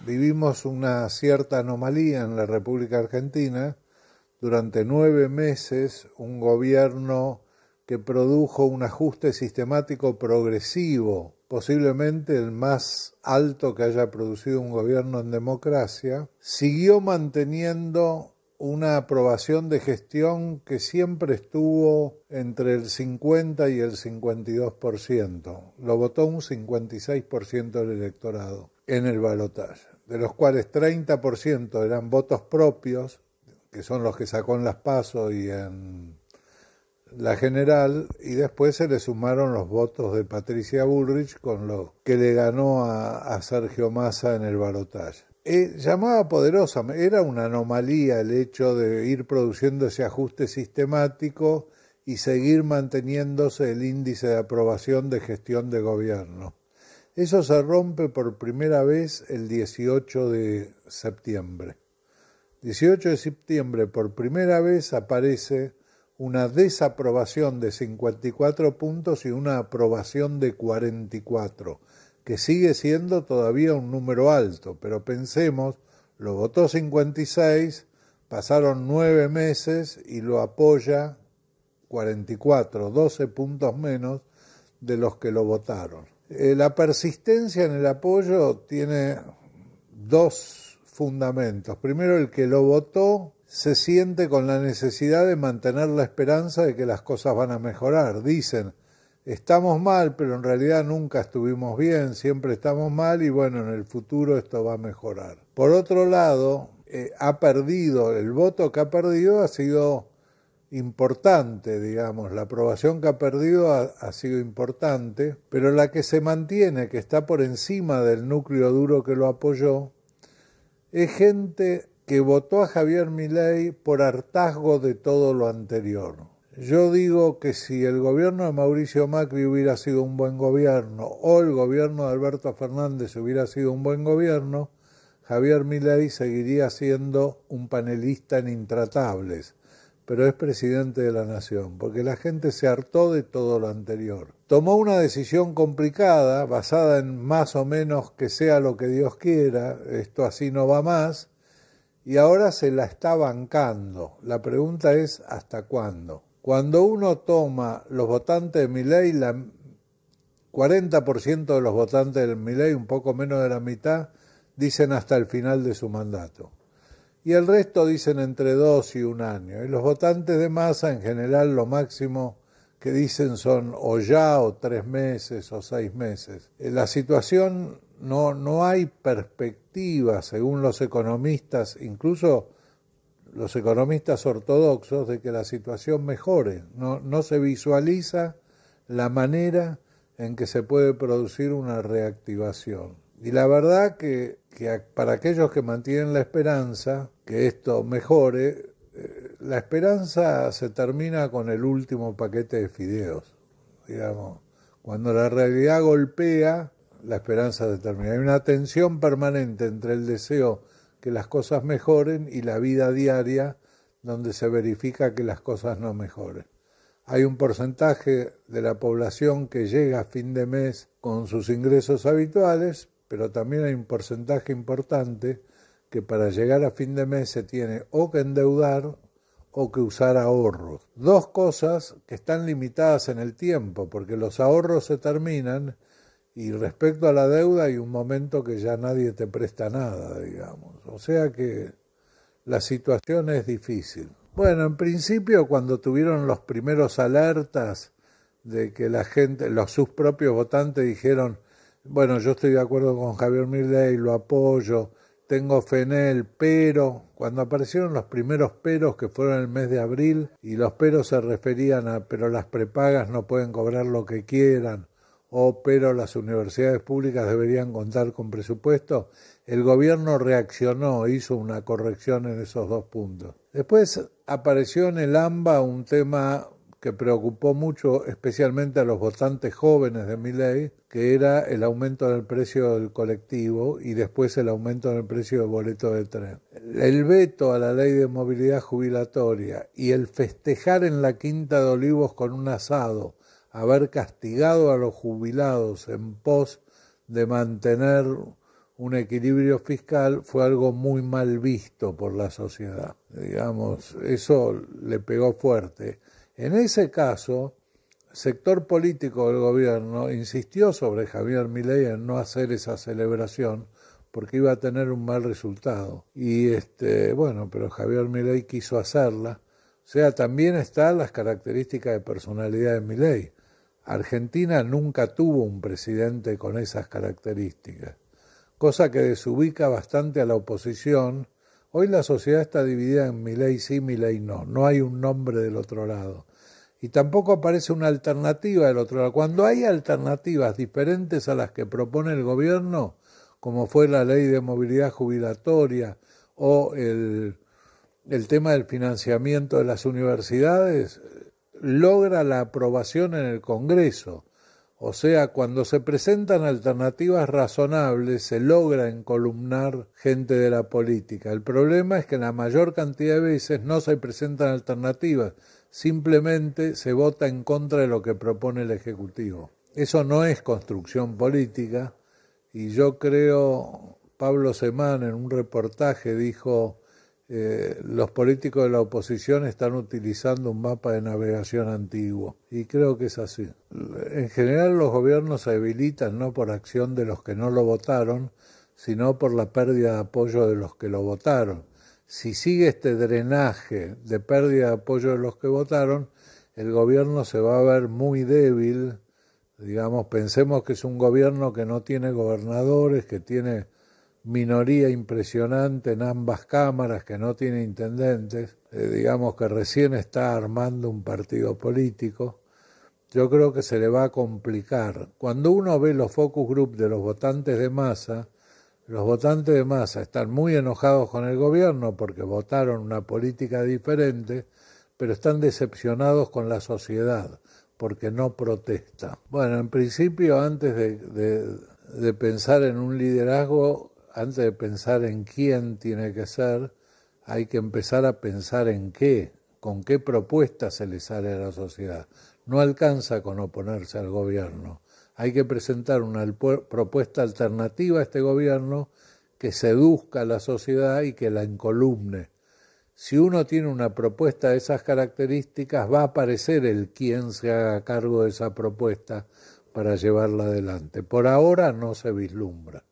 vivimos una cierta anomalía en la República Argentina. Durante 9 meses, un gobierno que produjo un ajuste sistemático progresivo, posiblemente el más alto que haya producido un gobierno en democracia, siguió manteniendo una aprobación de gestión que siempre estuvo entre el 50 y el 52%. Lo votó un 56% del electorado en el balotaje, de los cuales 30% eran votos propios, que son los que sacó en las PASO y en la general, y después se le sumaron los votos de Patricia Bullrich con lo que le ganó a Sergio Massa en el balotaje. Llamaba poderosa, era una anomalía el hecho de ir produciendo ese ajuste sistemático y seguir manteniéndose el índice de aprobación de gestión de gobierno. Eso se rompe por primera vez el 18 de septiembre. 18 de septiembre, por primera vez, aparece una desaprobación de 54 puntos y una aprobación de 44, que sigue siendo todavía un número alto, pero pensemos, lo votó 56, pasaron 9 meses y lo apoya 44, 12 puntos menos de los que lo votaron. La persistencia en el apoyo tiene dos fundamentos. Primero, el que lo votó se siente con la necesidad de mantener la esperanza de que las cosas van a mejorar. Dicen, estamos mal, pero en realidad nunca estuvimos bien, siempre estamos mal y bueno, en el futuro esto va a mejorar. Por otro lado, ha perdido, el voto que ha perdido ha sido importante, digamos, la aprobación que ha perdido ha sido importante, pero la que se mantiene, que está por encima del núcleo duro que lo apoyó, es gente que votó a Javier Milei por hartazgo de todo lo anterior. Yo digo que si el gobierno de Mauricio Macri hubiera sido un buen gobierno o el gobierno de Alberto Fernández hubiera sido un buen gobierno, Javier Milei seguiría siendo un panelista en Intratables, pero es presidente de la nación, porque la gente se hartó de todo lo anterior. Tomó una decisión complicada, basada en más o menos que sea lo que Dios quiera, esto así no va más, y ahora se la está bancando. La pregunta es, ¿hasta cuándo? Cuando uno toma los votantes de Milei, 40% de los votantes de Milei, un poco menos de la mitad, dicen hasta el final de su mandato. Y el resto dicen entre 2 y 1 año. Y los votantes de Massa, en general, lo máximo que dicen son o ya, o 3 meses, o 6 meses. La situación, no hay perspectiva, según los economistas, incluso los economistas ortodoxos, de que la situación mejore. No se visualiza la manera en que se puede producir una reactivación. Y la verdad que para aquellos que mantienen la esperanza que esto mejore, la esperanza se termina con el último paquete de fideos, digamos. Cuando la realidad golpea, la esperanza se termina. Hay una tensión permanente entre el deseo que las cosas mejoren y la vida diaria donde se verifica que las cosas no mejoren. Hay un porcentaje de la población que llega a fin de mes con sus ingresos habituales, pero también hay un porcentaje importante que para llegar a fin de mes se tiene o que endeudar o que usar ahorros. Dos cosas que están limitadas en el tiempo, porque los ahorros se terminan y respecto a la deuda hay un momento que ya nadie te presta nada, digamos. O sea que la situación es difícil. Bueno, en principio cuando tuvieron los primeros alertas de que la gente, sus propios votantes dijeron, bueno, yo estoy de acuerdo con Javier Milei, lo apoyo, tengo fe en él, pero cuando aparecieron los primeros peros que fueron el mes de abril y los peros se referían a pero las prepagas no pueden cobrar lo que quieran o pero las universidades públicas deberían contar con presupuesto, el gobierno reaccionó, hizo una corrección en esos 2 puntos. Después apareció en el AMBA un tema que preocupó mucho, especialmente a los votantes jóvenes de Milei, que era el aumento del precio del colectivo y después el aumento del precio del boleto de tren. El veto a la ley de movilidad jubilatoria y el festejar en la Quinta de Olivos con un asado, haber castigado a los jubilados en pos de mantener un equilibrio fiscal fue algo muy mal visto por la sociedad. Digamos, eso le pegó fuerte. En ese caso, el sector político del gobierno insistió sobre Javier Milei en no hacer esa celebración porque iba a tener un mal resultado. Y bueno, pero Javier Milei quiso hacerla. O sea, también están las características de personalidad de Milei. Argentina nunca tuvo un presidente con esas características, cosa que desubica bastante a la oposición. Hoy la sociedad está dividida en Milei sí, Milei no. No hay un nombre del otro lado. Y tampoco aparece una alternativa del otro lado. Cuando hay alternativas diferentes a las que propone el gobierno, como fue la ley de movilidad jubilatoria o el tema del financiamiento de las universidades, logra la aprobación en el Congreso. O sea, cuando se presentan alternativas razonables, se logra encolumnar gente de la política. El problema es que la mayor cantidad de veces no se presentan alternativas, simplemente se vota en contra de lo que propone el Ejecutivo. Eso no es construcción política, y yo creo, Pablo Semán en un reportaje dijo, los políticos de la oposición están utilizando un mapa de navegación antiguo, y creo que es así. En general los gobiernos se debilitan no por acción de los que no lo votaron, sino por la pérdida de apoyo de los que lo votaron. Si sigue este drenaje de pérdida de apoyo de los que votaron, el gobierno se va a ver muy débil. Digamos, pensemos que es un gobierno que no tiene gobernadores, que tiene minoría impresionante en ambas cámaras, que no tiene intendentes, digamos que recién está armando un partido político. Yo creo que se le va a complicar. Cuando uno ve los focus group de los votantes de masa, los votantes de masa están muy enojados con el gobierno porque votaron una política diferente, pero están decepcionados con la sociedad porque no protesta. Bueno, en principio, antes de pensar en un liderazgo, antes de pensar en quién tiene que ser, hay que empezar a pensar en qué, con qué propuesta se le sale a la sociedad. No alcanza con oponerse al gobierno. Hay que presentar una propuesta alternativa a este gobierno que seduzca a la sociedad y que la encolumne. Si uno tiene una propuesta de esas características, va a aparecer el quien se haga cargo de esa propuesta para llevarla adelante. Por ahora no se vislumbra.